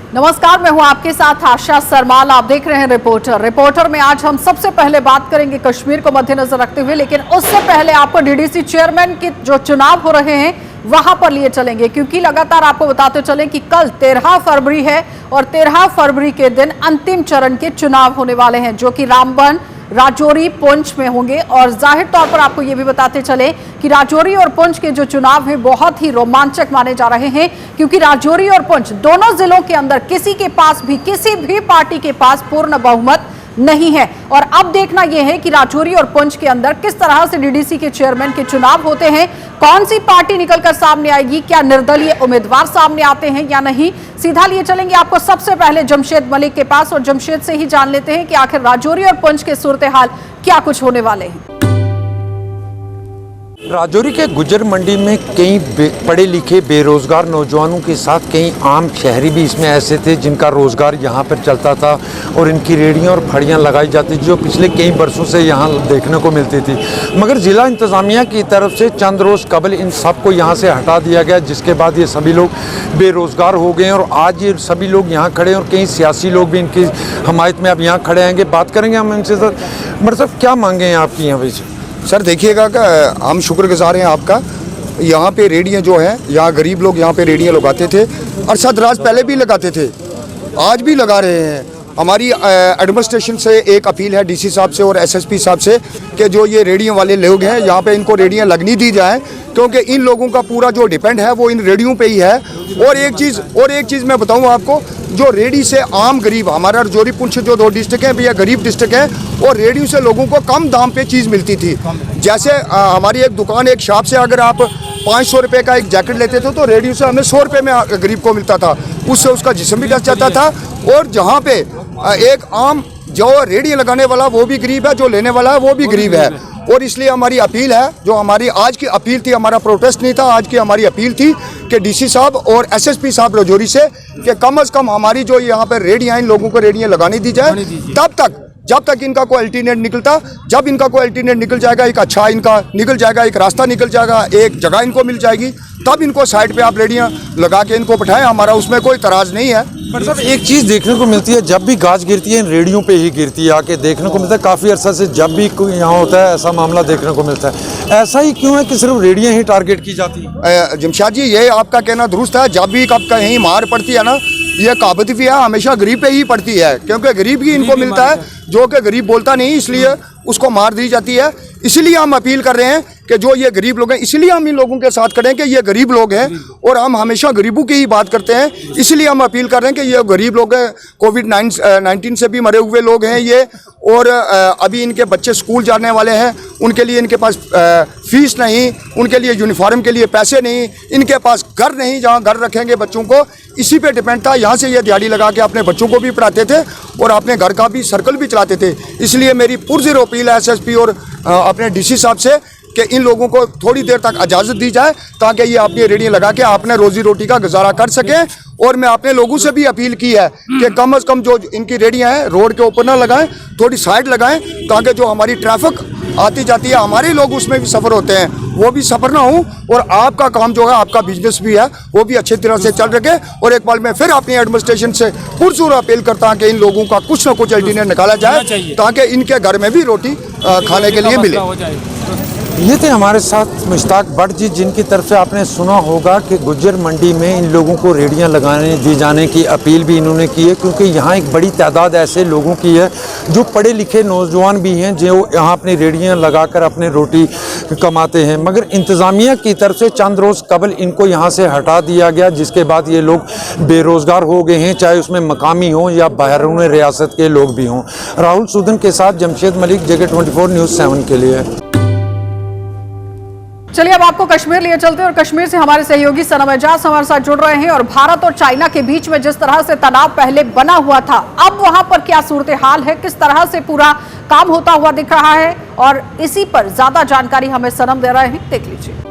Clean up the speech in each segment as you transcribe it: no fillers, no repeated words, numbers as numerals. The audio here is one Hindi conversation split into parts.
नमस्कार, मैं हूं आपके साथ आशा सरमाल। आप देख रहे हैं रिपोर्टर में आज हम सबसे पहले बात करेंगे कश्मीर को मद्देनजर रखते हुए, लेकिन उससे पहले आपको डीडीसी चेयरमैन के जो चुनाव हो रहे हैं वहां पर लिए चलेंगे, क्योंकि लगातार आपको बताते चलें कि कल 13 फरवरी है और 13 फरवरी के दिन अंतिम चरण के चुनाव होने वाले हैं, जो कि रामबन, राजौरी, पुंछ में होंगे। और जाहिर तौर पर आपको यह भी बताते चले कि राजौरी और पुंछ के जो चुनाव हैं बहुत ही रोमांचक माने जा रहे हैं, क्योंकि राजौरी और पुंछ दोनों जिलों के अंदर किसी भी पार्टी के पास पूर्ण बहुमत नहीं है। और अब देखना यह है कि राजौरी और पुंछ के अंदर किस तरह से डीडीसी के चेयरमैन के चुनाव होते हैं, कौन सी पार्टी निकलकर सामने आएगी, क्या निर्दलीय उम्मीदवार सामने आते हैं या नहीं। सीधा लिए चलेंगे आपको सबसे पहले जमशेद मलिक के पास और जमशेद से ही जान लेते हैं कि आखिर राजौरी और पुंछ के सूरत हाल क्या कुछ होने वाले हैं। राजौरी के गुजर मंडी में कई पढ़े लिखे बेरोजगार नौजवानों के साथ कई आम शहरी भी इसमें ऐसे थे जिनका रोजगार यहाँ पर चलता था और इनकी रेहड़ियाँ और फड़ियाँ लगाई जाती थी, जो पिछले कई बरसों से यहाँ देखने को मिलती थी। मगर ज़िला इंतज़ामिया की तरफ से चंद रोज़ कबल इन सबको यहाँ से हटा दिया गया, जिसके बाद ये सभी लोग बेरोज़गार हो गए और आज ये सभी लोग यहाँ खड़े हैं और कई सियासी लोग भी इनकी हमायत में अब यहाँ खड़े आएंगे। बात करेंगे हम इनसे। सर मतलब क्या मांगे हैं आपकी यहाँ पे? सर देखिएगा कि हम शुक्रगुजार हैं आपका। यहाँ पे रेडियाँ जो हैं, यहाँ गरीब लोग यहाँ पे रेडियाँ लगाते थे, अरशद राज पहले भी लगाते थे, आज भी लगा रहे हैं। हमारी एडमिनिस्ट्रेशन से एक अपील है डीसी साहब से और एसएसपी साहब से कि जो ये रेडियों वाले लोग हैं यहाँ पे इनको रेडियाँ लगनी दी जाएं, क्योंकि इन लोगों का पूरा जो डिपेंड है वो इन रेडियों पे ही है। और एक चीज़ मैं बताऊँ आपको, जो रेडी से आम गरीब, हमारा राजौरी पुंछ जो 2 डिस्ट्रिक्ट हैं भैया, गरीब डिस्ट्रिक्ट हैं और रेडियो से लोगों को कम दाम पे चीज़ मिलती थी। जैसे हमारी एक दुकान, एक शॉप से अगर आप 500 रुपये का एक जैकेट लेते थे तो रेडियो से हमें 100 रुपये में गरीब को मिलता था, उससे उसका जिस्म भी ढक जाता था। और जहाँ पे एक आम जो रेडियो लगाने वाला वो भी गरीब है, जो लेने वाला है वो भी गरीब है। और इसलिए हमारी अपील है, जो हमारी आज की अपील थी, हमारा प्रोटेस्ट नहीं था, आज की हमारी अपील थी कि डीसी साहब और एसएसपी साहब राजौरी से कि कम से कम हमारी जो यहाँ पर रेडियाँ, इन लोगों को रेडियाँ लगाने दी जाए, जब तक इनका कोई अल्टरनेट निकलता। जब इनका कोई अल्टरनेट निकल जाएगा, एक अच्छा इनका निकल जाएगा, एक रास्ता निकल जाएगा, एक जगह इनको मिल जाएगी, तब इनको साइड पे आप रेडियाँ लगा के इनको बैठाएं, हमारा उसमें कोई तराज नहीं है। पर साहब एक चीज़ देखने को मिलती है, जब भी गाज गिरती है इन रेडियो पे ही गिरती है, आके देखने को मिलता है काफ़ी अर्सा से जब भी कोई यहाँ होता है ऐसा मामला देखने को मिलता है। ऐसा ही क्यों है कि सिर्फ रेडियाँ ही टारगेट की जाती है? जमशेद जी, ये आपका कहना दुरुस्त है। जब भी कब कहीं मार पड़ती है ना, ये कहावत भी है, हमेशा गरीब पे ही पड़ती है, क्योंकि गरीब ही इनको मिलता है, जो कि गरीब बोलता नहीं, इसलिए उसको मार दी जाती है। इसलिए हम अपील कर रहे हैं कि जो ये गरीब लोग हैं, इसलिए हम इन लोगों के साथ खड़े हैं कि ये गरीब लोग हैं और हम हमेशा गरीबों की ही बात करते हैं। इसलिए हम अपील कर रहे हैं कि ये गरीब लोग हैं, कोविड-19 से भी मरे हुए लोग हैं ये, और अभी इनके बच्चे स्कूल जाने वाले हैं, उनके लिए इनके पास फीस नहीं, उनके लिए यूनिफॉर्म के लिए पैसे नहीं, इनके पास घर नहीं जहाँ घर रखेंगे बच्चों को, इसी पे डिपेंड था। यहाँ से ये दिहाड़ी लगा के अपने बच्चों को भी पढ़ाते थे और अपने घर का भी सर्कल भी चलाते थे। इसलिए मेरी पुरज़ोर अपील है एसएसपी और अपने डीसी साहब से कि इन लोगों को थोड़ी देर तक इजाज़त दी जाए, ताकि ये अपनी रेडियाँ लगा के अपने रोज़ी रोटी का गुजारा कर सकें। और मैं अपने लोगों से भी अपील की है कि कम से कम जो इनकी रेडियाँ हैं रोड के ऊपर ना लगाएं, थोड़ी साइड लगाएं, ताकि जो हमारी ट्रैफिक आती जाती है, हमारे लोग उसमें भी सफ़र होते हैं, वो भी सफ़र ना हो, और आपका काम जो है, आपका बिजनेस भी है, वो भी अच्छी तरह से चल रहे। और एक बार मैं फिर अपनी एडमिनिस्ट्रेशन से पुरजोर अपील करता हूँ कि इन लोगों का कुछ ना कुछ अल्टरनेट निकाला जाए, ताकि इनके घर में भी रोटी खाने के लिए मिले। ये थे हमारे साथ मुश्ताक भट्ट जी, जिनकी तरफ से आपने सुना होगा कि गुज्जर मंडी में इन लोगों को रेडियां लगाने दी जाने की अपील भी इन्होंने की है, क्योंकि यहाँ एक बड़ी तादाद ऐसे लोगों की है जो पढ़े लिखे नौजवान भी हैं, जो यहाँ अपनी रेडियां लगाकर अपने रोटी कमाते हैं। मगर इंतज़ामिया की तरफ से चंद रोज़ कबल इनको यहाँ से हटा दिया गया, जिसके बाद ये लोग बेरोज़गार हो गए हैं, चाहे उसमें मकामी हों या बैरून रियासत के लोग भी हों। राहुल सूदन के साथ जमशेद मलिक, JK24 News 7 के लिए। चलिए अब आपको कश्मीर लिए चलते हैं और कश्मीर से हमारे सहयोगी सनम एजाज हमारे साथ जुड़ रहे हैं। और भारत और चाइना के बीच में जिस तरह से तनाव पहले बना हुआ था, अब वहां पर क्या सूरत हाल है, किस तरह से पूरा काम होता हुआ दिख रहा है, और इसी पर ज्यादा जानकारी हमें सनम दे रहे हैं, देख लीजिए।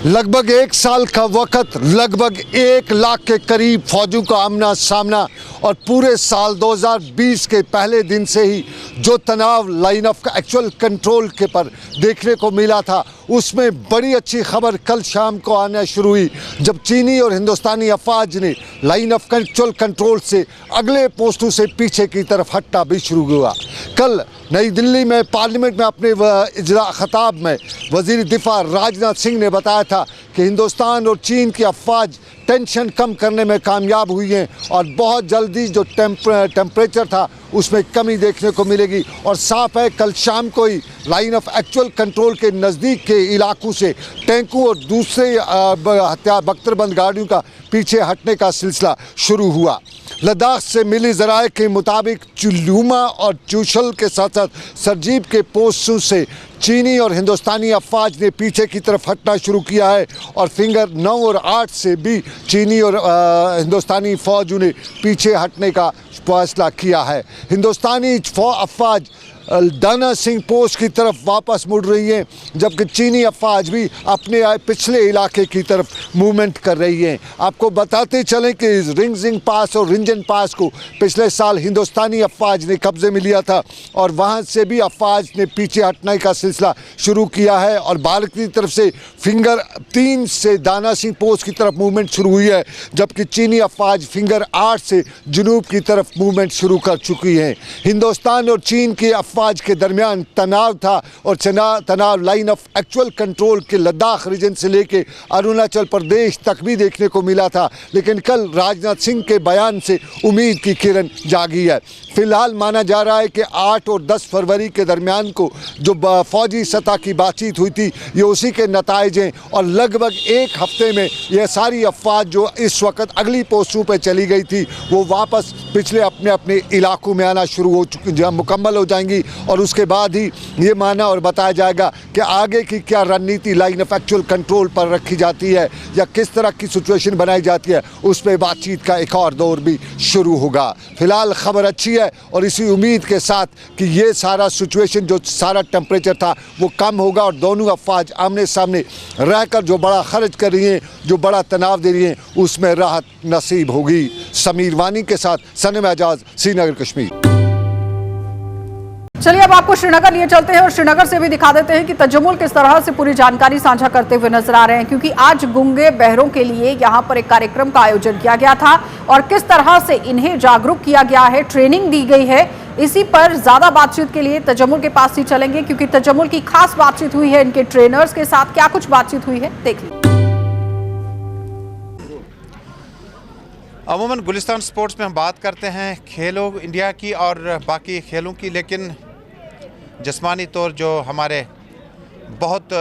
लगभग 1 साल का वक्त, लगभग 1 लाख के करीब फौजों का आमना सामना, और पूरे साल 2020 के पहले दिन से ही जो तनाव लाइन ऑफ एक्चुअल कंट्रोल के पर देखने को मिला था, उसमें बड़ी अच्छी खबर कल शाम को आना शुरू हुई जब चीनी और हिंदुस्तानी अफवाज ने लाइन ऑफ कंट्रोल से अगले पोस्टों से पीछे की तरफ हटना भी शुरू हुआ। कल नई दिल्ली में पार्लियामेंट में अपने इजरा खताब में वज़ीर दिफा राजनाथ सिंह ने बताया था कि हिंदुस्तान और चीन की अफवाज टेंशन कम करने में कामयाब हुई हैं और बहुत जल्दी जो टेम्परेचर था उसमें कमी देखने को मिलेगी। और साफ है कल शाम को ही लाइन ऑफ एक्चुअल कंट्रोल के नज़दीक के इलाकों से टैंकों और दूसरे बख्तरबंद गाड़ियों का पीछे हटने का सिलसिला शुरू हुआ। लद्दाख से मिली ज़राए के मुताबिक चुल्लूमा और चूशल के साथ साथ सरजीब के पोस्टों से चीनी और हिंदुस्तानी अफवाज ने पीछे की तरफ हटना शुरू किया है और फिंगर 9 और 8 से भी चीनी और हिंदुस्तानी फ़ौजों ने पीछे हटने का फैसला किया है। हिंदुस्तानी अफवाज दाना सिंह पोस्ट की तरफ वापस मुड़ रही हैं जबकि चीनी अफवाज भी अपने पिछले इलाके की तरफ मूवमेंट कर रही हैं। आपको बताते चलें कि रिंगजिंग पास और रिंजन पास को पिछले साल हिंदुस्तानी अफवाज ने कब्ज़े में लिया था और वहां से भी अफवाज ने पीछे हटने का सिलसिला शुरू किया है और भारत की तरफ से फिंगर 3 से दाना सिंह पोस्ट की तरफ मूवमेंट शुरू हुई है जबकि चीनी अफवाज फिंगर 8 से जुनूब की तरफ मूवमेंट शुरू कर चुकी हैं। हिंदुस्तान और चीन के अफवाज के दरमियान तनाव था और तनाव लाइन ऑफ एक्चुअल कंट्रोल के लद्दाख रीजन से लेके अरुणाचल प्रदेश तक भी देखने को मिला था, लेकिन कल राजनाथ सिंह के बयान से उम्मीद की किरण जागी है। फिलहाल माना जा रहा है कि 8 और 10 फरवरी के दरमियान को जो फौजी सतह की बातचीत हुई थी ये उसी के नताइज हैं और लगभग एक हफ्ते में यह सारी अफवाज जो इस वक्त अगली पोस्टों पर चली गई थी वो वापस पिछले अपने अपने इलाकों में आना शुरू हो चुकी मुकम्मल हो जाएंगी और उसके बाद ही ये माना और बताया जाएगा कि आगे की क्या रणनीति लाइन ऑफ एक्चुअल कंट्रोल पर रखी जाती है या किस तरह की सिचुएशन बनाई जाती है। उस पर बातचीत का एक और दौर भी शुरू होगा। फिलहाल खबर अच्छी है और इसी उम्मीद के साथ कि ये सारा सिचुएशन जो सारा टेम्परेचर था वो कम होगा और दोनों अफवाज आमने सामने रहकर जो बड़ा खर्च कर रही हैं, जो बड़ा तनाव दे रही हैं, उसमें राहत नसीब होगी। समीर वानी के साथ सनम एजाज, श्रीनगर कश्मीर। चलिए अब आपको श्रीनगर लिए चलते हैं और श्रीनगर से भी दिखा देते हैं कि तजम्मुल किस तरह से पूरी जानकारी साझा करते हुए नजर आ रहे हैं, क्योंकि आज गूंगे बहरों के लिए यहां पर एक कार्यक्रम का आयोजन किया गया था और किस तरह से इन्हें जागरूक किया गया है, ट्रेनिंग दी गई है। इसी पर ज्यादा बातचीत के लिए तजम्मुल के पास ही चलेंगे क्योंकि तजम्मुल की खास बातचीत हुई है इनके ट्रेनर्स के साथ। क्या कुछ बातचीत हुई है देख लीजिए। अमूमन गुलिस्तान स्पोर्ट्स में हम बात करते हैं खेलो इंडिया की और बाकी खेलों की, लेकिन जिस्मानी तौर जो हमारे बहुत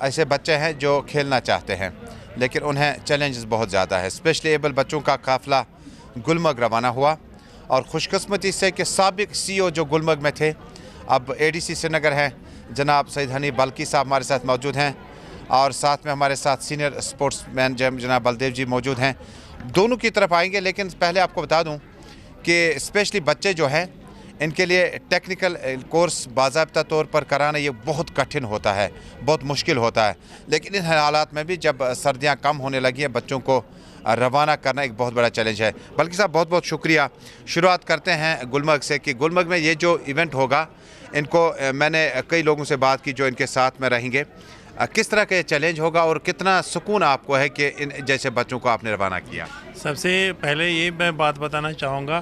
ऐसे बच्चे हैं जो खेलना चाहते हैं लेकिन उन्हें चैलेंजेस बहुत ज़्यादा है। स्पेशली एबल बच्चों का काफ़िला गुलमर्ग रवाना हुआ और खुशकिस्मती से कि साबिक CEO जो गुलमर्ग में थे अब ADC श्रीनगर हैं, जनाब सईद हनी बल्की साहब हमारे साथ मौजूद हैं और साथ में हमारे साथ सीनियर स्पोर्ट्समैन जनाब बलदेव जी मौजूद हैं। दोनों की तरफ आएंगे, लेकिन पहले आपको बता दूं कि स्पेशली बच्चे जो हैं इनके लिए टेक्निकल कोर्स बाज़ाब्ता तौर पर कराना ये बहुत कठिन होता है, बहुत मुश्किल होता है। लेकिन इन हालात में भी जब सर्दियां कम होने लगी हैं बच्चों को रवाना करना एक बहुत बड़ा चैलेंज है। बल्कि साहब बहुत बहुत शुक्रिया। शुरुआत करते हैं गुलमर्ग से कि गुलमर्ग में ये जो इवेंट होगा इनको मैंने कई लोगों से बात की जो इनके साथ में रहेंगे, किस तरह का चैलेंज होगा और कितना सुकून आपको है कि इन जैसे बच्चों को आपने रवाना किया। सबसे पहले ये मैं बात बताना चाहूँगा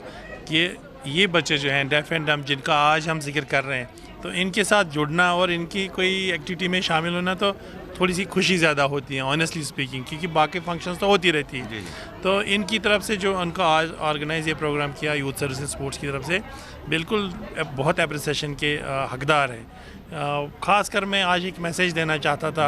कि ये बच्चे जो हैं डेफ एंड डम जिनका आज हम जिक्र कर रहे हैं, तो इनके साथ जुड़ना और इनकी कोई एक्टिविटी में शामिल होना तो थोड़ी सी खुशी ज़्यादा होती है ऑनेस्टली स्पीकिंग, क्योंकि बाकी फंक्शंस तो होती रहती है। तो इनकी तरफ से जो उनका आज ऑर्गेनाइज ये प्रोग्राम किया यूथ सर्विसेज स्पोर्ट्स की तरफ से, बिल्कुल बहुत अप्रिसिएशन के हकदार है। ख़ासकर मैं आज एक मैसेज देना चाहता था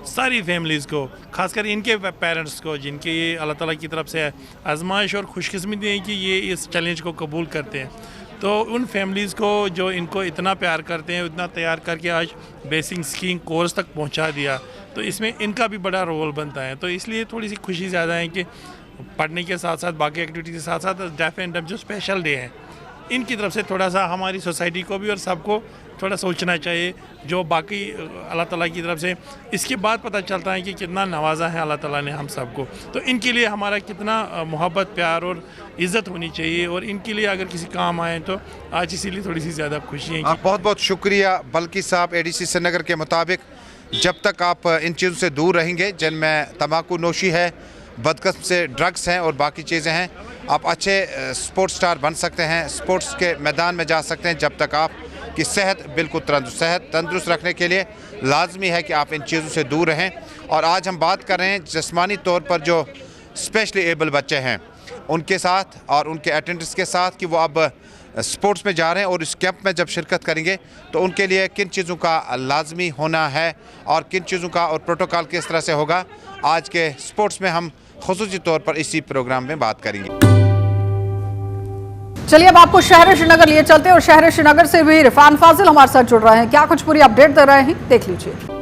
सारी फैमिलीज़ को, खासकर इनके पेरेंट्स को जिनके ये अल्लाह ताला की तरफ से आजमाइश और खुशकिस्मती है कि ये इस चैलेंज को कबूल करते हैं। तो उन फैमिलीज़ को जो इनको इतना प्यार करते हैं, इतना तैयार करके आज बेसिक स्कीइंग कोर्स तक पहुंचा दिया, तो इसमें इनका भी बड़ा रोल बनता है। तो इसलिए थोड़ी सी खुशी ज़्यादा है कि पढ़ने के साथ साथ बाकी एक्टिविटी के साथ साथ डेफ एंड डम जो स्पेशल डे है इनकी तरफ से थोड़ा सा हमारी सोसाइटी को भी और सबको थोड़ा सोचना चाहिए, जो बाकी अल्लाह ताला की तरफ से इसके बाद पता चलता है कि कितना नवाजा है अल्लाह ताला ने हम सबको। तो इनके लिए हमारा कितना मोहब्बत प्यार और इज़्ज़त होनी चाहिए और इनके लिए अगर किसी काम आए तो आज इसीलिए थोड़ी सी ज़्यादा खुशी है। बहुत बहुत शुक्रिया बल्कि साहब। ADC श्रीनगर के मुताबिक जब तक आप इन चीज़ों से दूर रहेंगे जिनमें तंबाकू नोशी है, बदकिस्म से ड्रग्स हैं और बाकी चीज़ें हैं, आप अच्छे स्पोर्ट्स स्टार बन सकते हैं, स्पोर्ट्स के मैदान में जा सकते हैं। जब तक आप की सेहत बिल्कुल तंदुरुस्त रखने के लिए लाजमी है कि आप इन चीज़ों से दूर रहें। और आज हम बात कर रहे हैं जिस्मानी तौर पर जो स्पेशली एबल बच्चे हैं उनके साथ और उनके अटेंडेंट्स के साथ कि वो अब स्पोर्ट्स में जा रहे हैं और इस कैंप में जब शिरकत करेंगे तो उनके लिए किन चीज़ों का लाजमी होना है और किन चीज़ों का और प्रोटोकॉल किस तरह से होगा, आज के स्पोर्ट्स में हम खुसूसी तौर पर इसी प्रोग्राम में बात करेंगे। चलिए अब आपको शहर श्रीनगर लिए चलते हैं और शहर श्रीनगर से भी इरफान फाजिल हमारे साथ जुड़ रहे हैं। क्या कुछ पूरी अपडेट दे रहे हैं, देख लीजिए।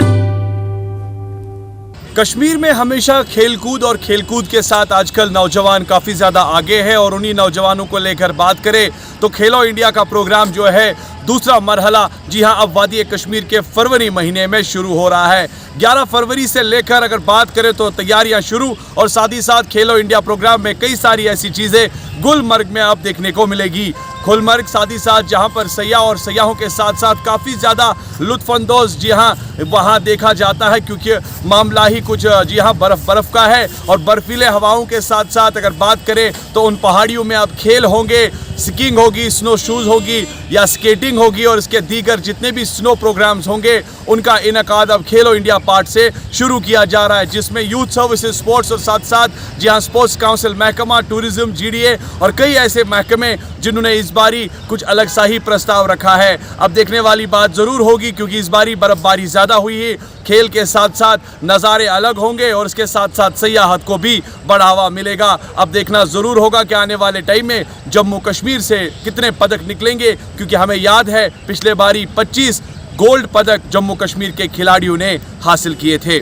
कश्मीर में हमेशा खेलकूद और खेलकूद के साथ आजकल नौजवान काफ़ी ज़्यादा आगे हैं और उन्हीं नौजवानों को लेकर बात करें तो खेलो इंडिया का प्रोग्राम जो है दूसरा मरहला, जी हां, अब वादी कश्मीर के फरवरी महीने में शुरू हो रहा है। 11 फरवरी से लेकर अगर बात करें तो तैयारियां शुरू और साथ ही साथ खेलो इंडिया प्रोग्राम में कई सारी ऐसी चीज़ें गुलमर्ग में अब देखने को मिलेगी। गुलमर्ग साथ ही साथ जहां पर सयाह और सयाहों के साथ साथ काफ़ी ज़्यादा लुत्फानंदोज़ जी हां वहां देखा जाता है, क्योंकि मामला ही कुछ जी हां बर्फ़ का है और बर्फीले हवाओं के साथ साथ अगर बात करें तो उन पहाड़ियों में अब खेल होंगे, स्कीइंग होगी, स्नो शूज़ होगी या स्केटिंग होगी और इसके दीगर जितने भी स्नो प्रोग्राम्स होंगे उनका इनकाद अब खेलो इंडिया पार्ट से शुरू किया जा रहा है, जिसमें यूथ सर्विसेज, स्पोर्ट्स और साथ साथ जी हाँ स्पोर्ट्स काउंसिल महकमा, टूरिज्म, GDA और कई ऐसे महकमे जिन्होंने इस बारी कुछ अलग सा ही प्रस्ताव रखा है। अब देखने वाली बात ज़रूर होगी क्योंकि इस बारी बर्फबारी ज़्यादा हुई है, खेल के साथ साथ नज़ारे अलग होंगे और इसके साथ साथ सयाहत को भी बढ़ावा मिलेगा। अब देखना ज़रूर होगा कि आने वाले टाइम में जम्मू कश्मीर से कितने पदक निकलेंगे, क्योंकि हमें याद है पिछले बारी 25 गोल्ड पदक जम्मू कश्मीर के खिलाड़ियों ने हासिल किए थे।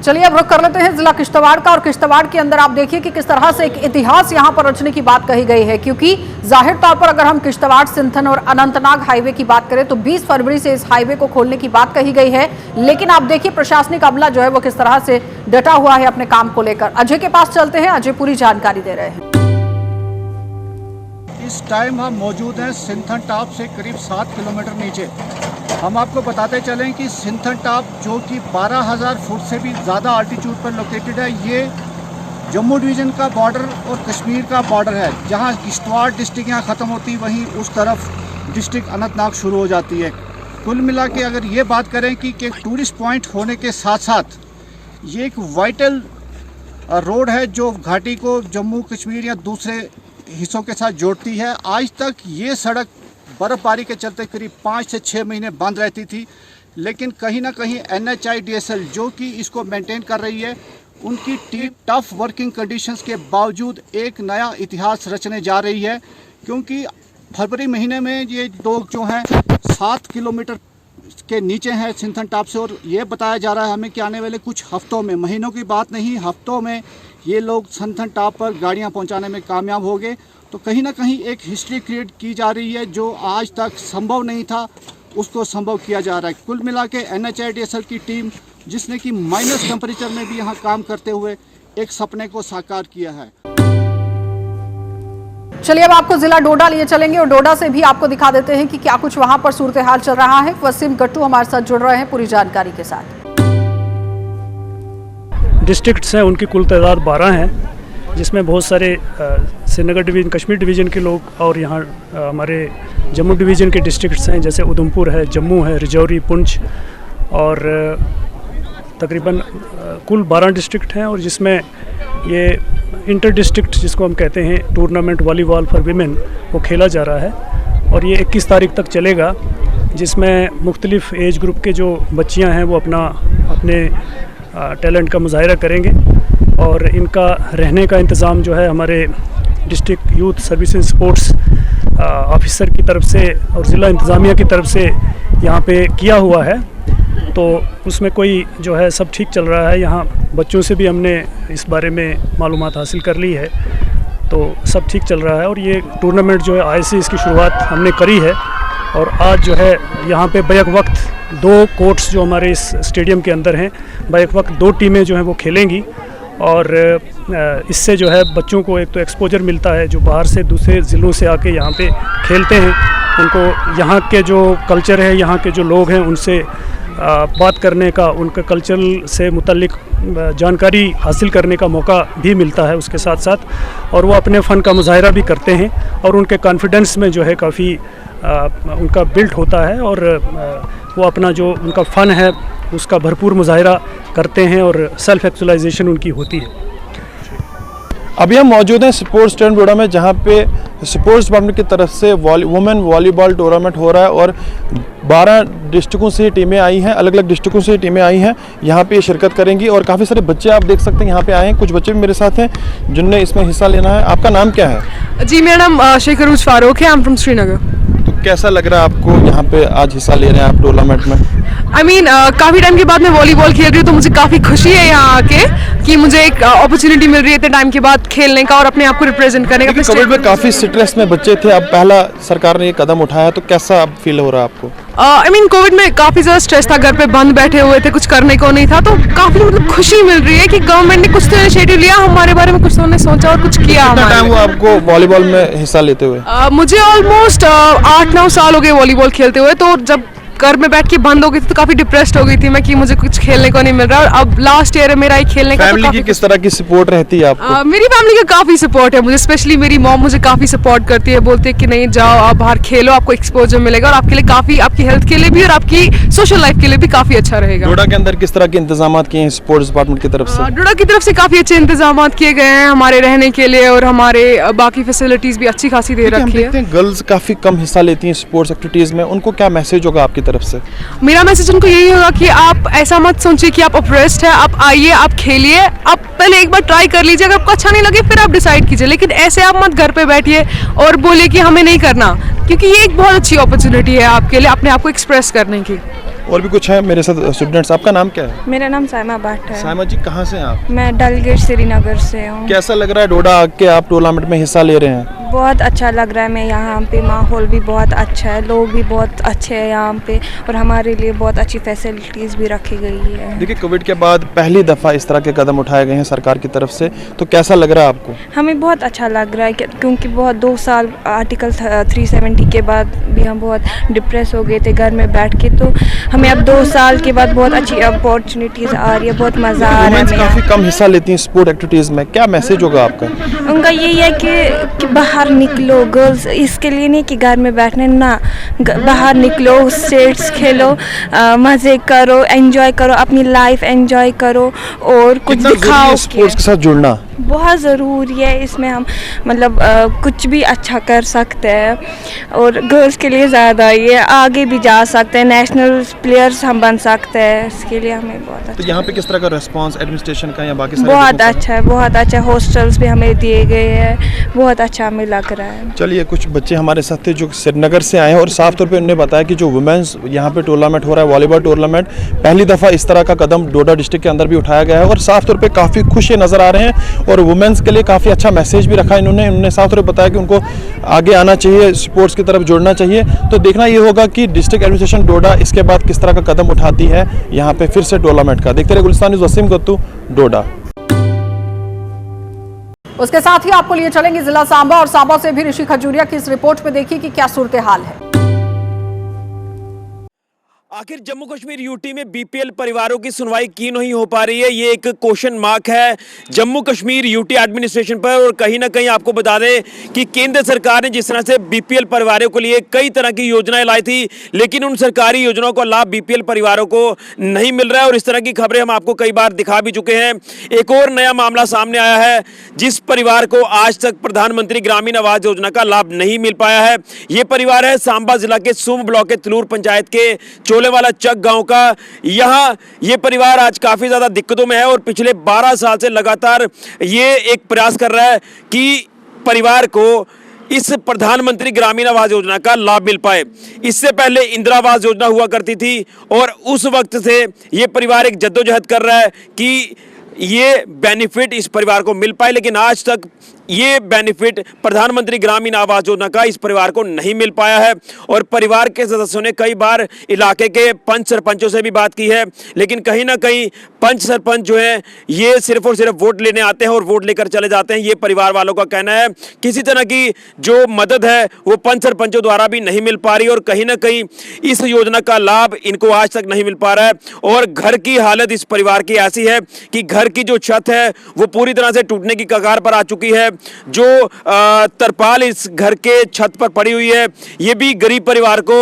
चलिए अब रुख कर लेते हैं जिला किश्तवाड़ का और किश्तवाड़ के अंदर आप देखिए कि किस तरह से एक इतिहास यहां पर रचने की बात कही गई है, क्योंकि जाहिर तौर पर अगर हम किश्तवाड़, सिंथन और अनंतनाग हाईवे की बात करें तो 20 फरवरी से इस हाईवे को खोलने की बात कही गई है, लेकिन आप देखिए प्रशासनिक अमला जो है वो किस तरह से डटा हुआ है अपने काम को लेकर। अजय के पास चलते हैं, अजय पूरी जानकारी दे रहे हैं। इस टाइम हम मौजूद हैं सिंथन टॉप से करीब 7 किलोमीटर नीचे। हम आपको बताते चलें कि सिंथन टॉप जो कि 12,000 फुट से भी ज़्यादा आल्टीट्यूड पर लोकेटेड है, ये जम्मू डिवीज़न का बॉर्डर और कश्मीर का बॉर्डर है। जहां किश्तवाड़ डिस्ट्रिक्ट यहाँ ख़त्म होती वहीं उस तरफ डिस्ट्रिक्ट अनंतनाग शुरू हो जाती है। कुल मिला के अगर ये बात करें कि एक टूरिस्ट पॉइंट होने के साथ साथ ये एक वाइटल रोड है जो घाटी को जम्मू कश्मीर या दूसरे हिस्सों के साथ जोड़ती है। आज तक ये सड़क बर्फबारी के चलते करीब 5 से 6 महीने बंद रहती थी, लेकिन कहीं ना कहीं NHIDSL जो कि इसको मेंटेन कर रही है, उनकी टीम टफ वर्किंग कंडीशंस के बावजूद एक नया इतिहास रचने जा रही है, क्योंकि फरवरी महीने में ये लोग जो हैं 7 किलोमीटर के नीचे हैं सिंथन टॉप से, और ये बताया जा रहा है हमें कि आने वाले कुछ हफ्तों में, महीनों की बात नहीं, हफ्तों में ये लोग सिंथन टॉप पर गाड़ियां पहुंचाने में कामयाब हो गए। तो कहीं ना कहीं एक हिस्ट्री क्रिएट की जा रही है, जो आज तक संभव नहीं था उसको संभव किया जा रहा है। कुल मिला के NHIDSL की टीम, जिसने कि माइनस टेम्परेचर में भी यहाँ काम करते हुए एक सपने को साकार किया है। चलिए अब आपको जिला डोडा लिए चलेंगे और डोडा से भी आपको दिखा देते हैं कि क्या कुछ वहां पर सूरत हाल चल रहा है। वसीम गट्टू हमारे साथ जुड़ रहे हैं पूरी जानकारी के साथ। डिस्ट्रिक्ट्स हैं, उनकी कुल तादाद 12 हैं, जिसमें बहुत सारे श्रीनगर डिवीज़न, कश्मीर डिवीज़न के लोग और यहाँ हमारे जम्मू डिवीज़न के डिस्ट्रिक्ट्स हैं, जैसे उधमपुर है, जम्मू है, रजौरी, पुंछ और तकरीबन कुल 12 डिस्ट्रिक्ट हैं, और जिसमें ये इंटर डिस्ट्रिक्ट जिसको हम कहते हैं टूर्नामेंट वॉलीबॉल फॉर वीमेन वो खेला जा रहा है और ये 21 तारीख तक चलेगा, जिसमें मुख्तलिफ एज ग्रुप के जो बच्चियां हैं वो अपने टैलेंट का मुजाहिरा करेंगे और इनका रहने का इंतज़ाम जो है हमारे district youth services sports officer की तरफ से और ज़िला इंतज़ामिया की तरफ से यहाँ पे किया हुआ है। तो उसमें कोई जो है सब ठीक चल रहा है। यहाँ बच्चों से भी हमने इस बारे में मालूमात हासिल कर ली है, तो सब ठीक चल रहा है। और ये टूर्नामेंट जो है आज से इसकी शुरुआत हमने करी है और आज जो है यहाँ पे बैक वक्त 2 कोर्ट्स जो हमारे इस स्टेडियम के अंदर हैं, बैक वक्त 2 टीमें जो हैं वो खेलेंगी और इससे जो है बच्चों को एक तो एक्सपोजर मिलता है, जो बाहर से दूसरे ज़िलों से आके यहाँ पे खेलते हैं, उनको यहाँ के जो कल्चर है, यहाँ के जो लोग हैं, उनसे बात करने का, उनके कल्चर से मुतल्लिक जानकारी हासिल करने का मौका भी मिलता है उसके साथ साथ, और वो अपने फ़न का मुजाहरा भी करते हैं और उनके कॉन्फिडेंस में जो है काफ़ी उनका बिल्ट होता है, और वो अपना जो उनका फ़न है उसका भरपूर मुजाहरा करते हैं और सेल्फ एक्चुअलाइजेशन उनकी होती है। अभी हम मौजूद हैं स्पोर्ट्स स्टेडियम डोडा में, जहां पे स्पोर्ट्स डिपार्टमेंट की तरफ से वुमेन वॉलीबॉल टूर्नामेंट हो रहा है और 12 डिस्ट्रिक्टों से टीमें आई हैं, अलग अलग डिस्ट्रिक्टों से टीमें आई हैं, यहाँ पे शिरकत करेंगी और काफ़ी सारे बच्चे आप देख सकते हैं यहाँ पे आए हैं। कुछ बच्चे भी मेरे साथ हैं जिनने इसमें हिस्सा लेना है। आपका नाम क्या है? जी, मेरा नाम शेख अरूज फारूक है, आई एम फ्रॉम श्रीनगर। तो कैसा लग रहा है आपको यहाँ पे आज हिस्सा ले रहे हैं आप टूर्नामेंट में? काफ़ी टाइम के बाद मैं वॉलीबॉल खेल रही हूँ, तो मुझे काफ़ी खुशी है यहाँ आके कि मुझे एक अपॉर्चुनिटी मिल रही है इतने टाइम के बाद खेलने का और अपने आप को रिप्रेजेंट करने का। कोविड में काफ़ी स्ट्रेस में बच्चे थे, अब पहला सरकार ने ये कदम उठाया, तो कैसा अब फील हो रहा है आपको? कोविड में काफ़ी ज़्यादा स्ट्रेस था, घर पे बंद बैठे हुए थे, कुछ करने को नहीं था, तो काफ़ी मतलब खुशी मिल रही है कि गवर्नमेंट ने कुछ तो इनिशिएटिव लिया हमारे बारे में, कुछ तो उन्होंने सोचा और कुछ किया। कितना टाइम हुआ आपको वॉलीबॉल में हिस्सा लेते हुए? मुझे ऑलमोस्ट 8-9 साल हो गए वॉलीबॉल खेलते हुए। तो जब घर में बैठ के बंद हो गई थी तो काफ़ी डिप्रेस्ड हो गई थी मैं कि मुझे कुछ खेलने को नहीं मिल रहा, और अब लास्ट ईयर है मेरा ही खेलने का। फैमिली की किस तरह की सपोर्ट रहती है आपको? मेरी फैमिली का काफ़ी सपोर्ट है मुझे, स्पेशली मेरी मॉम मुझे काफ़ी सपोर्ट करती है, बोलती है कि नहीं जाओ आप बाहर खेलो, आपको एक्सपोजर मिलेगा और आपके लिए काफ़ी, आपकी हेल्थ के लिए भी और आपकी सोशल लाइफ के लिए भी काफ़ी अच्छा रहेगा। डोडा के अंदर किस तरह के इंतजाम किए हैं स्पोर्ट्स डिपार्टमेंट की तरफ से? डोडा की तरफ से काफ़ी अच्छे इंतजाम किए गए हैं हमारे रहने के लिए, और हमारे बाकी फैसिलिटीज़ भी अच्छी खासी दे रखी है। गर्ल्स काफ़ी कम हिस्सा लेती हैं स्पोर्ट्स एक्टिविटीज़ में, उनको क्या मैसेज होगा आपकी तरफ से? मेरा मैसेज उनको यही होगा कि आप ऐसा मत सोचिए कि आप अप्रेस्ड है, आप आइए, आप खेलिए, आप पहले एक बार ट्राई कर लीजिए, अगर आपको अच्छा नहीं लगे फिर आप डिसाइड कीजिए, लेकिन ऐसे आप मत घर पे बैठिए और बोलिए कि हमें नहीं करना, क्योंकि ये एक बहुत अच्छी अपॉर्चुनिटी है आपके लिए अपने आप को एक्सप्रेस करने की। और भी कुछ है मेरे साथ स्टूडेंट्स। आपका नाम क्या है? मेरा नाम साइमा भट्ट है। साइमा जी, कहाँ से हैं आप? मैं डलगेट श्रीनगर से हूँ। कैसा लग रहा है डोडा आके आप टूर्नामेंट में हिस्सा ले रहे हैं? बहुत अच्छा लग रहा है, मैं यहाँ पे माहौल भी बहुत अच्छा है, लोग भी बहुत अच्छे हैं यहाँ पे, और हमारे लिए बहुत अच्छी फैसिलिटीज़ भी रखी गई है। देखिए, कोविड के बाद पहली दफ़ा इस तरह के कदम उठाए गए हैं सरकार की तरफ से, तो कैसा लग रहा है आपको? हमें बहुत अच्छा लग रहा है क्योंकि बहुत 2 साल आर्टिकल 370 के बाद भी हम बहुत डिप्रेस हो गए थे घर में बैठ के, तो हमें अब 2 साल के बाद बहुत अच्छी अपॉर्चुनिटीज़ आ रही है, बहुत मज़ा आ रहा है। काफ़ी कम हिस्सा लेती हैं स्पोर्ट एक्टिविटीज़ में, क्या मैसेज होगा आपका? उनका यही है कि बाहर निकलो गर्ल्स, इसके लिए नहीं कि घर में बैठने ना, बाहर निकलो, स्टेट्स खेलो, मज़े करो, एंजॉय करो, अपनी लाइफ एंजॉय करो और कुछ दिखाओ। स्पोर्ट्स के साथ जुड़ना बहुत ज़रूरी है, इसमें हम मतलब कुछ भी अच्छा कर सकते हैं, और गर्ल्स के लिए ज़्यादा ये आगे भी जा सकते हैं, नेशनल प्लेयर्स हम बन सकते हैं, इसके लिए हमें बहुत अच्छा। तो यहाँ पे किस तरह का रिस्पांस एडमिनिस्ट्रेशन का या बाकी सारे? बहुत अच्छा है, बहुत अच्छा, हॉस्टल्स भी हमें दिए गए हैं, बहुत अच्छा हमें लग रहा है। चलिए, कुछ बच्चे हमारे साथ थे जो श्रीनगर से आए हैं और साफ तौर पे उन्होंने बताया कि जो वुमेन्स यहाँ पे टूर्नामेंट हो रहा है, वॉलीबॉल टूर्नामेंट, पहली दफ़ा इस तरह का कदम डोडा डिस्ट्रिक्ट के अंदर भी उठाया गया है और साफ तौर पे काफ़ी खुश ये नज़र आ रहे हैं, और वुमेन्स के लिए काफ़ी अच्छा मैसेज भी रखा इन्होंने साफ तौर पर बताया कि उनको आगे आना चाहिए, स्पोर्ट्स की तरफ जुड़ना चाहिए। तो देखना ये होगा कि डिस्ट्रिक्ट एडमिनिस्ट्रेशन डोडा इसके बाद किस तरह का कदम उठाती है यहाँ पे फिर से टूर्नामेंट का। देखते रहे गुलिस्तान न्यूज़, वसीम गत्तू, डोडा। उसके साथ ही आपको लिए चलेंगे जिला सांबा, और सांबा से भी ऋषि खजूरिया की इस रिपोर्ट में देखिए कि क्या सूरत हाल है। आखिर जम्मू कश्मीर यूटी में बीपीएल परिवारों की सुनवाई क्यों नहीं हो पा रही है, ये एक क्वेश्चन मार्क है जम्मू कश्मीर यूटी एडमिनिस्ट्रेशन पर। और कहीं ना कहीं आपको बता दें कि केंद्र सरकार ने जिस तरह से बीपीएल परिवारों के लिए कई तरह की योजनाएं लाई थी, लेकिन उन सरकारी योजनाओं का लाभ बीपीएल परिवारों को नहीं मिल रहा है, और इस तरह की खबरें हम आपको कई बार दिखा भी चुके हैं। एक और नया मामला सामने आया है, जिस परिवार को आज तक प्रधानमंत्री ग्रामीण आवास योजना का लाभ नहीं मिल पाया है। ये परिवार है सांबा जिला के सूम ब्लॉक के तलूर पंचायत के वाला चक गांव का। यहां ये परिवार आज काफी ज्यादा दिक्कतों में है, और पिछले 12 साल से लगातार ये एक प्रयास कर रहा है कि परिवार को इस प्रधानमंत्री ग्रामीण आवास योजना का लाभ मिल पाए। इससे पहले इंदिरा आवास योजना हुआ करती थी, और उस वक्त से ये परिवार एक जद्दोजहद कर रहा है कि ये बेनिफिट इस परिवार को मिल पाए, लेकिन आज तक ये बेनिफिट प्रधानमंत्री ग्रामीण आवास योजना का इस परिवार को नहीं मिल पाया है। और परिवार के सदस्यों ने कई बार इलाके के पंच सरपंचों से भी बात की है, लेकिन कहीं ना कहीं पंच सरपंच जो है ये सिर्फ और सिर्फ वोट लेने आते हैं और वोट लेकर चले जाते हैं। ये परिवार वालों का कहना है किसी तरह की जो मदद है वो पंच सरपंचों द्वारा भी नहीं मिल पा रही और कहीं ना कहीं इस योजना का लाभ इनको आज तक नहीं मिल पा रहा है। और घर की हालत इस परिवार की ऐसी है कि घर की जो छत है वो पूरी तरह से टूटने की कगार पर आ चुकी है। जो तरपाल इस घर के छत पर पड़ी हुई है ये भी गरीब परिवार को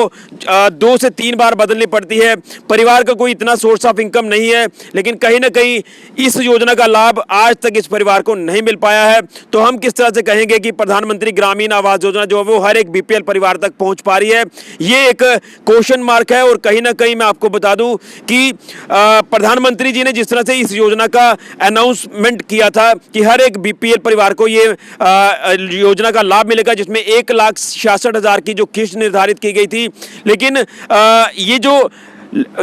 2 से 3 बार बदलनी पड़ती है। परिवार का कोई इतना सोर्स ऑफ इनकम नहीं है, लेकिन कहीं ना कहीं इस योजना का लाभ आज तक इस परिवार को नहीं मिल पाया है। तो हम किस तरह से कहेंगे कि प्रधानमंत्री ग्रामीण आवास योजना जो है वो हर एक बीपीएल परिवार तक पहुंच पा रही है, ये एक क्वेश्चन मार्क है। और कहीं ना कहीं मैं आपको बता दूं कि प्रधानमंत्री जी ने जिस तरह से इस योजना का अनाउंसमेंट किया था कि हर एक बीपीएल परिवार को ये योजना का लाभ मिलेगा, जिसमें 1,66,000 की जो किस्त निर्धारित की गई थी, लेकिन ये जो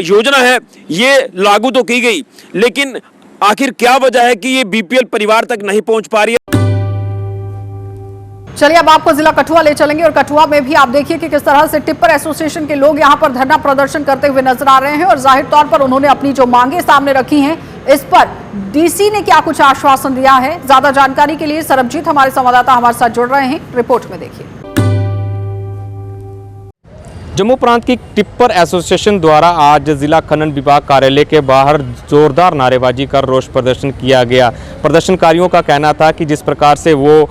योजना है ये लागू तो की गई, लेकिन आखिर क्या वजह है कि ये बीपीएल परिवार तक नहीं पहुंच पा रही है। चलिए अब आपको जिला कठुआ ले चलेंगे और कठुआ में भी आप देखिए कि किस तरह से टिप्पर एसोसिएशन के लोग यहां पर धरना प्रदर्शन करते हुए नजर आ रहे हैं और जाहिर तौर पर उन्होंने अपनी जो मांगे सामने रखी हैं इस पर डीसी ने क्या कुछ आश्वासन दिया है। ज्यादा जानकारी के लिए सरबजीत हमारे संवाददाता हमारे साथ जुड़ रहे हैं, रिपोर्ट में देखिए। जम्मू प्रांत की टिप्पर एसोसिएशन द्वारा आज जिला खनन विभाग कार्यालय के बाहर जोरदार नारेबाजी कर रोष प्रदर्शन किया गया। प्रदर्शनकारियों का कहना था कि जिस प्रकार से वो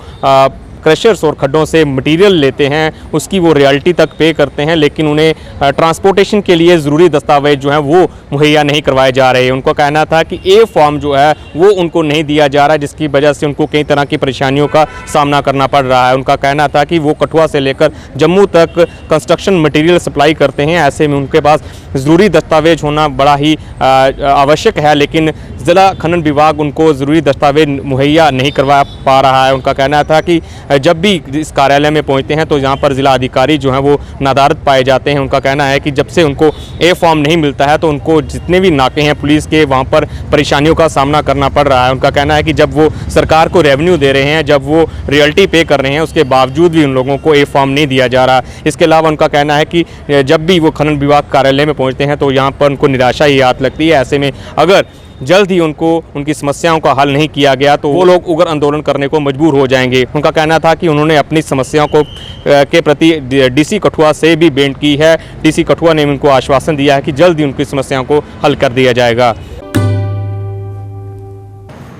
क्रशर्स और खड्डों से मटेरियल लेते हैं उसकी वो रॉयल्टी तक पे करते हैं, लेकिन उन्हें ट्रांसपोर्टेशन के लिए ज़रूरी दस्तावेज जो हैं वो मुहैया नहीं करवाए जा रहे हैं। उनको कहना था कि ए फॉर्म जो है वो उनको नहीं दिया जा रहा है, जिसकी वजह से उनको कई तरह की परेशानियों का सामना करना पड़ रहा है। उनका कहना था कि वो कठुआ से लेकर जम्मू तक कंस्ट्रक्शन मटीरियल सप्लाई करते हैं, ऐसे में उनके पास ज़रूरी दस्तावेज होना बड़ा ही आवश्यक है, लेकिन ज़िला खनन विभाग उनको ज़रूरी दस्तावेज मुहैया नहीं करवा पा रहा है। उनका कहना था कि जब भी इस कार्यालय में पहुंचते हैं तो यहाँ पर ज़िला अधिकारी जो हैं वो नादारद पाए जाते हैं। उनका कहना है कि जब से उनको ए फॉर्म नहीं मिलता है तो उनको जितने भी नाके हैं पुलिस के वहाँ पर परेशानियों का सामना करना पड़ रहा है। उनका कहना है कि जब वो सरकार को रेवेन्यू दे रहे हैं, जब वो रॉयल्टी पे कर रहे हैं, उसके बावजूद भी उन लोगों को ए फॉर्म नहीं दिया जा रहा। इसके अलावा उनका कहना है कि जब भी वो खनन विभाग कार्यालय में पहुँचते हैं तो यहाँ पर उनको निराशा ही हाथ लगती है। ऐसे में अगर जल्द ही उनको उनकी समस्याओं का हल नहीं किया गया तो वो लोग उग्र आंदोलन करने को मजबूर हो जाएंगे। उनका कहना था कि उन्होंने अपनी समस्याओं को के प्रति डीसी कठुआ से भी भेंट की है। डीसी कठुआ ने उनको आश्वासन दिया है कि जल्द ही उनकी समस्याओं को हल कर दिया जाएगा।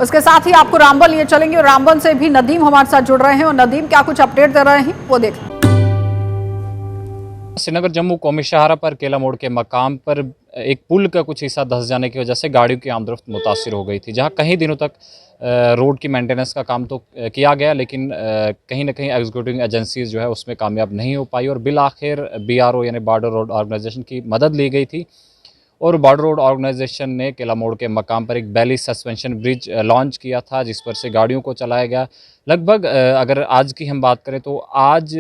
उसके साथ ही आपको रामबन लिए चलेंगे और रामबन से भी नदीम हमारे साथ जुड़ रहे हैं और नदीम क्या कुछ अपडेट दे रहे हैं वो देख। श्रीनगर जम्मू कौमी शाहरा पर केला मोड़ के मकाम पर एक पुल का कुछ हिस्सा धंस जाने की वजह से गाड़ियों की आमदरफ्त मुतासिर हो गई थी, जहां कई दिनों तक रोड की मेंटेनेंस का काम तो किया गया, लेकिन कहीं ना कहीं एग्जीक्यूटिव एजेंसीज जो है उसमें कामयाब नहीं हो पाई और बिल आखिर BRO यानी बॉर्डर रोड ऑर्गेनाइजेशन की मदद ली गई थी और बॉर्डर रोड ऑर्गेनाइजेशन ने केला मोड़ के मकाम पर एक बैली सस्पेंशन ब्रिज लॉन्च किया था, जिस पर से गाड़ियों को चलाया गया। लगभग अगर आज की हम बात करें तो आज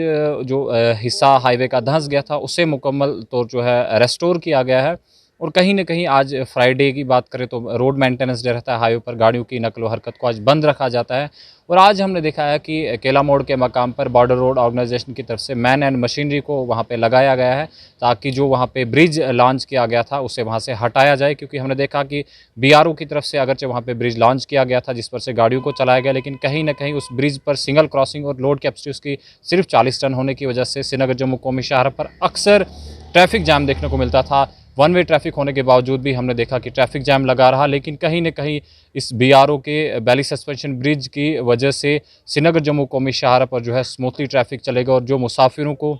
जो हिस्सा हाईवे का धंस गया था उसे मुकम्मल तौर जो है रेस्टोर किया गया है। और कहीं ना कहीं आज फ्राइडे की बात करें तो रोड मेंटेनेंस डे रहता है, हाईवे पर गाड़ियों की नकलो हरकत को आज बंद रखा जाता है। और आज हमने देखा है कि केला मोड़ के मकाम पर बॉर्डर रोड ऑर्गेनाइजेशन की तरफ से मैन एंड मशीनरी को वहां पे लगाया गया है, ताकि जो वहां पे ब्रिज लॉन्च किया गया था उसे वहां से हटाया जाए। क्योंकि हमने देखा कि BRO की तरफ से अगरचे वहां पे ब्रिज लॉन्च किया गया था जिस पर से गाड़ियों को चलाया गया, लेकिन कहीं ना कहीं उस ब्रिज पर सिंगल क्रॉसिंग और लोड कैपेसिटी उसकी सिर्फ 40 टन होने की वजह से श्रीनगर जम्मू कौमी शाहरा पर अक्सर ट्रैफिक जाम देखने को मिलता था। वन वे ट्रैफिक होने के बावजूद भी हमने देखा कि ट्रैफिक जैम लगा रहा, लेकिन कहीं न कहीं इस BRO के बैली सस्पेंशन ब्रिज की वजह से श्रीनगर जम्मू कौमी शाहरा पर जो है स्मूथली ट्रैफिक चलेगा और जो मुसाफिरों को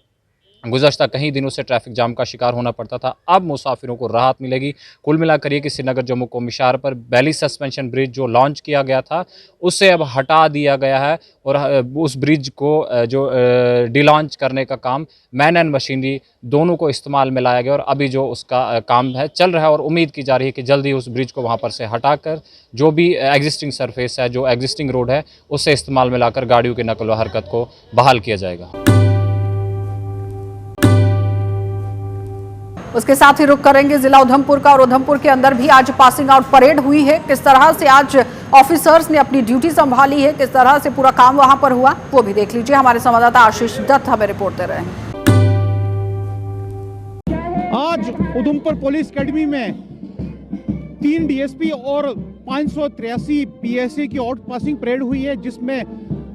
गुज़श्ता कई दिनों से ट्रैफिक जाम का शिकार होना पड़ता था, अब मुसाफिरों को राहत मिलेगी। कुल मिलाकर ये कि श्रीनगर जम्मू कौमी शाहरा पर बैली सस्पेंशन ब्रिज जो लॉन्च किया गया था उससे अब हटा दिया गया है और उस ब्रिज को जो डिलॉन्च करने का काम मैन एंड मशीनरी दोनों को इस्तेमाल में लाया गया और अभी जो उसका काम है चल रहा है और उम्मीद की जा रही है कि जल्दी उस ब्रिज को वहाँ पर से हटाकर जो भी एग्जिस्टिंग सरफेस है, जो एग्जिस्टिंग रोड है, उससे इस्तेमाल में लाकर गाड़ियों की नकल व हरकत को बहाल किया जाएगा। उसके साथ ही रुख करेंगे जिला उधमपुर का, और उधमपुर के अंदर भी आज पासिंग आउट परेड हुई है। किस तरह से आज ऑफिसर्स ने अपनी ड्यूटी संभाली है, किस तरह से पूरा काम वहां पर हुआ, वो भी देख लीजिए। हमारे संवाददाता आशीष दत्त हमें रिपोर्ट दे रहे हैं। आज उधमपुर पुलिस अकेडमी में 3 डीएसपी और 583 पीएसए की आउट पासिंग परेड हुई है, जिसमें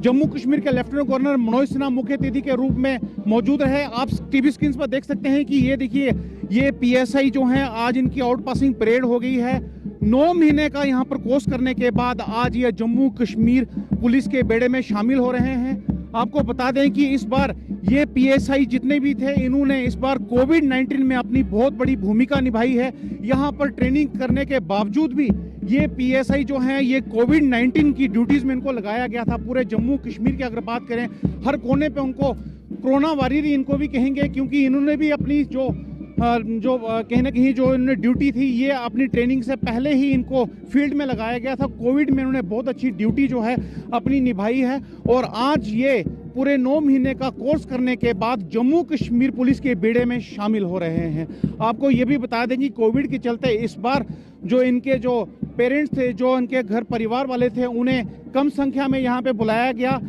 जम्मू कश्मीर के लेफ्टिनेंट गवर्नर मनोज सिन्हा मुख्य अतिथि के रूप में मौजूद रहे। आप टीवी स्क्रीन पर देख सकते हैं कि ये देखिए, ये पीएसआई जो हैं आज इनकी आउट पासिंग परेड हो गई है। 9 महीने का यहाँ पर कोर्स करने के बाद आज ये जम्मू कश्मीर पुलिस के बेड़े में शामिल हो रहे हैं। आपको बता दें कि इस बार ये पीएसआई जितने भी थे, इन्होंने इस बार कोविड-19 में अपनी बहुत बड़ी भूमिका निभाई है। यहाँ पर ट्रेनिंग करने के बावजूद भी ये पीएसआई जो हैं, ये कोविड-19 की ड्यूटीज़ में इनको लगाया गया था। पूरे जम्मू कश्मीर की अगर बात करें, हर कोने पे उनको कोरोना वॉरियर इनको भी कहेंगे, क्योंकि इन्होंने भी अपनी जो कहीं ना कहीं जो इन्होंने ड्यूटी थी, ये अपनी ट्रेनिंग से पहले ही इनको फील्ड में लगाया गया था। कोविड में इन्होंने बहुत अच्छी ड्यूटी जो है अपनी निभाई है, और आज ये पूरे 9 महीने का कोर्स करने के बाद जम्मू कश्मीर पुलिस के बेड़े में शामिल हो रहे हैं। आपको ये भी बता दें कि कोविड के चलते इस बार जो इनके जो पेरेंट्स थे, जो इनके घर परिवार वाले थे, उन्हें कम संख्या में यहाँ पे बुलाया गया।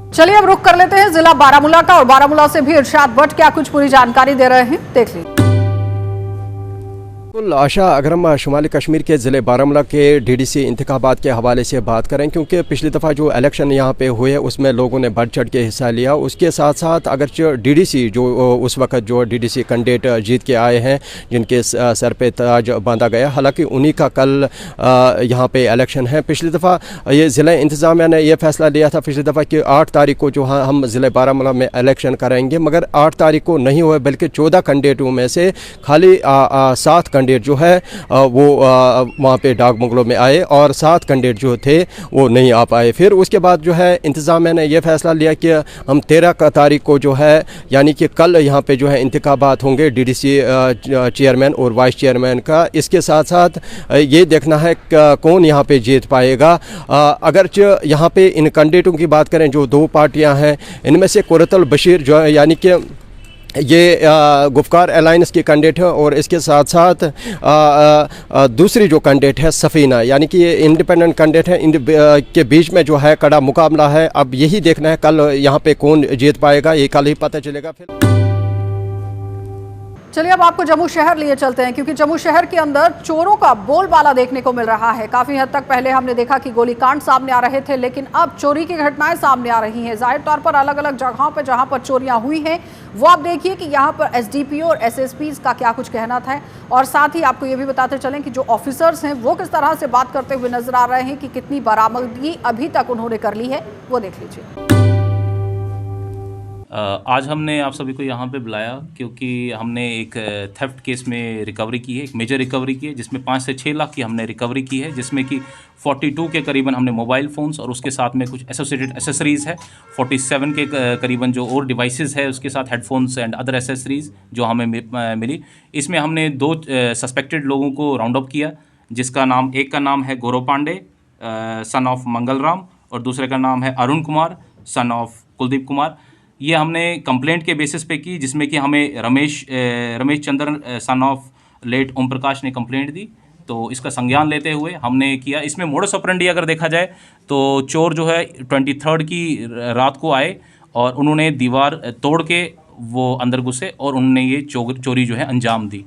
चलिए अब रुख कर लेते हैं जिला बारामूला का, और बारामूला से भी इरशाद भट्ट क्या कुछ पूरी जानकारी दे रहे हैं, देख लीजिए। आशा, अगर हम शुमाली कश्मीर के ज़िले बारामूला के डीडीसी इंतखाबात के हवाले से बात करें, क्योंकि पिछली दफ़ा जो इलेक्शन यहाँ पे हुए उसमें लोगों ने बढ़ चढ़ के हिस्सा लिया। उसके साथ साथ अगर डीडीसी जो उस वक्त जो डीडीसी कैंडिडेट जीत के आए हैं, जिनके सर पे ताज बांधा गया, हालांकि उन्हीं का कल यहाँ पे इलेक्शन है। पिछली दफ़ा ये ज़िला इंतज़ामिया ने यह फैसला लिया था पिछली दफ़ा कि 8 तारीख को जो हम ज़िले बारामूला में इलेक्शन करेंगे, मगर 8 तारीख को नहीं हुए, बल्कि 14 कैंडिडेटों में से खाली 7 कैंडिडेट जो है वो वहाँ पे डाक बंगलों में आए, और 7 कैंडिडेट जो थे वो नहीं आ पाए। फिर उसके बाद जो है इंतज़ामिया ने यह फैसला लिया कि हम 13 तारीख को जो है, यानी कि कल यहाँ पे जो है इंतखाबात होंगे डीडीसी चेयरमैन और वाइस चेयरमैन का। इसके साथ साथ ये देखना है कौन यहाँ पे जीत पाएगा। अगर यहाँ पे इन कैंडिडेटों की बात करें, जो 2 पार्टियाँ हैं, इनमें से कुरतुल बशीर जो है, यानी कि ये गुफ्कार अलायंस की कैंडिडेट है, और इसके साथ साथ दूसरी जो कैंडिडेट है सफ़ीना, यानी कि ये इंडिपेंडेंट कैंडिडेट है। इन के बीच में जो है कड़ा मुकाबला है। अब यही देखना है कल यहाँ पे कौन जीत पाएगा, ये कल ही पता चलेगा। फिर चलिए अब आपको जम्मू शहर लिए चलते हैं, क्योंकि जम्मू शहर के अंदर चोरों का बोलबाला देखने को मिल रहा है। काफी हद तक पहले हमने देखा कि गोलीकांड सामने आ रहे थे, लेकिन अब चोरी की घटनाएं सामने आ रही हैं। जाहिर तौर पर अलग अलग जगहों पर जहां पर चोरियां हुई हैं, वो आप देखिए कि यहां पर एसडीपीओ और एसएसपी का क्या कुछ कहना था, और साथ ही आपको ये भी बताते चलें कि जो ऑफिसर्स हैं वो किस तरह से बात करते हुए नजर आ रहे हैं, कि कितनी बरामदगी अभी तक उन्होंने कर ली है, वो देख लीजिए। आज हमने आप सभी को यहाँ पे बुलाया क्योंकि हमने एक थेफ्ट केस में रिकवरी की है, एक मेजर रिकवरी की है, जिसमें 5 से 6 लाख की हमने रिकवरी की है, जिसमें कि 42 के करीबन हमने मोबाइल फ़ोन्स और उसके साथ में कुछ एसोसिएटेड एसेसरीज़ है। 47 के करीबन जो और डिवाइसेस है, उसके साथ हेडफोन्स एंड अदर एसेसरीज़ जो हमें मिली। इसमें हमने 2 सस्पेक्टेड लोगों को राउंड अप किया, जिसका नाम, एक का नाम है गौरव पांडे सन ऑफ मंगल राम, और दूसरे का नाम है अरुण कुमार सन ऑफ कुलदीप कुमार। ये हमने कंप्लेंट के बेसिस पे की, जिसमें कि हमें Ramesh Chandra son of late Om Prakash ने कंप्लेंट दी, तो इसका संज्ञान लेते हुए हमने किया। इसमें मोडस ऑपरेंडी अगर देखा जाए तो चोर जो है 23 की रात को आए और उन्होंने दीवार तोड़ के वो अंदर घुसे और उन्होंने ये चोरी जो है अंजाम दी।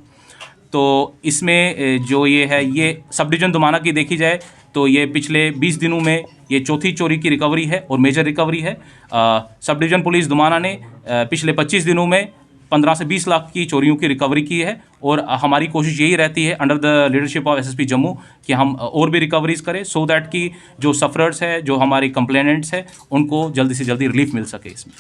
तो इसमें जो ये है, ये सब डिवीज़न दुमाना की देखी जाए तो ये पिछले 20 दिनों में ये चौथी चोरी की रिकवरी है और मेजर रिकवरी है। सब डिवीज़न पुलिस दुमाना ने पिछले 25 दिनों में 15 से 20 लाख की चोरियों की रिकवरी की है, और हमारी कोशिश यही रहती है under the leadership of SSP Jammu कि हम और भी रिकवरीज करें, सो दैट कि जो सफरर्स है, जो हमारे कंप्लेनेंट्स है, उनको जल्दी से जल्दी रिलीफ मिल सके इसमें।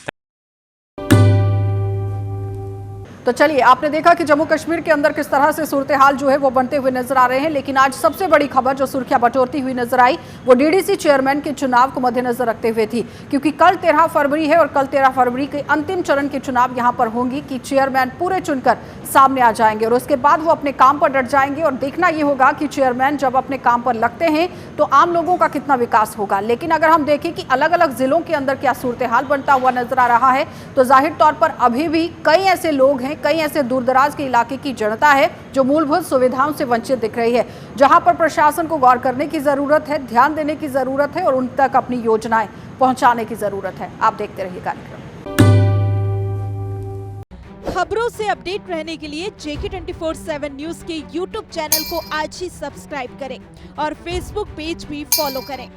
तो चलिए, आपने देखा कि जम्मू कश्मीर के अंदर किस तरह से सूरत हाल जो है वो बनते हुए नजर आ रहे हैं, लेकिन आज सबसे बड़ी खबर जो सुर्खियां बटोरती हुई नजर आई वो डीडीसी चेयरमैन के चुनाव को मद्देनजर रखते हुए थी, क्योंकि कल 13 फरवरी है और कल 13 फरवरी के अंतिम चरण के चुनाव यहां पर होंगी कि चेयरमैन पूरे चुनकर सामने आ जाएंगे और उसके बाद वो अपने काम पर डट जाएंगे। और देखना ये होगा कि चेयरमैन जब अपने काम पर लगते हैं तो आम लोगों का कितना विकास होगा। लेकिन अगर हम देखें कि अलग अलग जिलों के अंदर क्या सूरत हाल बनता हुआ नजर आ रहा है, तो जाहिर तौर पर अभी भी कई ऐसे लोग हैं, कई ऐसे दूरदराज के इलाके की जनता है जो मूलभूत सुविधाओं से वंचित दिख रही है, जहां पर प्रशासन को गौर करने की जरूरत है, ध्यान देने की जरूरत है और उन तक अपनी योजनाएं पहुंचाने की जरूरत है। आप देखते रहिए कार्यक्रम। खबरों से अपडेट रहने के लिए JK 24/7 न्यूज के YouTube चैनल को आज ही सब्सक्राइब करें और Facebook पेज भी फॉलो करें।